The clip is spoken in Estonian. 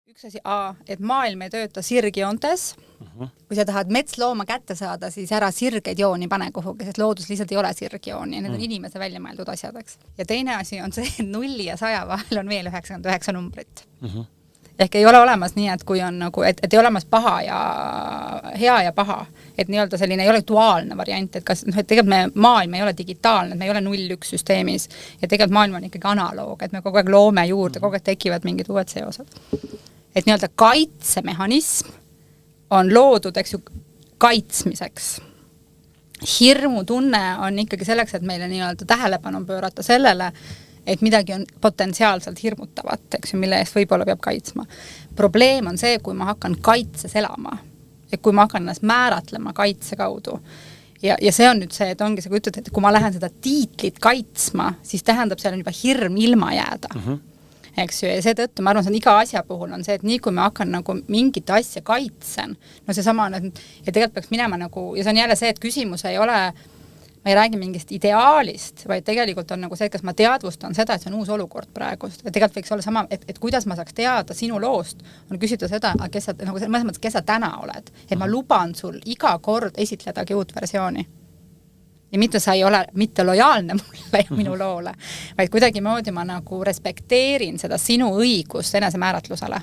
Üks asi et maailm ei tööta sirgjoontes. Kui sa tahad metslooma kätte saada, siis ära sirgeid jooni pane kuhugi, sest loodus lihtsalt ei ole sirgjooni. Need on inimese välja mõeldud asjadeks. Ja teine asi on see, et 0 ja 100 vahel on veel 99 numbrit. Ehk ei ole olemas nii, et kui on nagu, et ei olemas paha ja hea ja paha. Et nii-öelda selline ei ole duaalne variant, et kas, et tegelikult me maailm ei ole digitaalne, et me ei ole 0-1 süsteemis ja tegelikult maailm on ikkagi analoog, et me kogu aeg loome juurde, kogu aeg tekivad mingid uued seosed. Et nii-öelda kaitsemehhanism on loodud, eks ju, kaitsmiseks. Hirmu tunne on ikkagi selleks, et meile nii-öelda tähelepanu pöörata sellele, et midagi on potentsiaalselt hirmutavat, eks ju, mille eest võib-olla peab kaitsma. Probleem on see, kui ma hakkan kaitses elama ja kui ma hakkan ennast määratlema kaitse kaudu. Ja see on nüüd see, et ongi see, kui ütled, et kui ma lähen seda tiitlit kaitsma, siis tähendab seal on juba hirm ilma jääda. Eks ju, ja seetõttu ma arvan, see on iga asja puhul on see, et nii kui ma hakkan nagu mingit asja kaitsen, no see sama, ja tegelikult peaks minema nagu, ja see on jälle see, et küsimus ei ole, ma ei räägi mingist ideaalist, vaid tegelikult on nagu see, et kas ma teadvustan seda, et see on uus olukord praegust. Et tegelikult võiks olla sama, et kuidas ma saaks teada sinu loost, on küsida seda, kes sa, nagu mõttes, kes sa täna oled. Et ma luban sul iga kord esitledagi uut versiooni. Ja mitte sa ei ole mitte lojaalne mulle ja minu loole, vaid kuidagi moodi ma nagu respekteerin seda sinu õigust enesemääratlusele.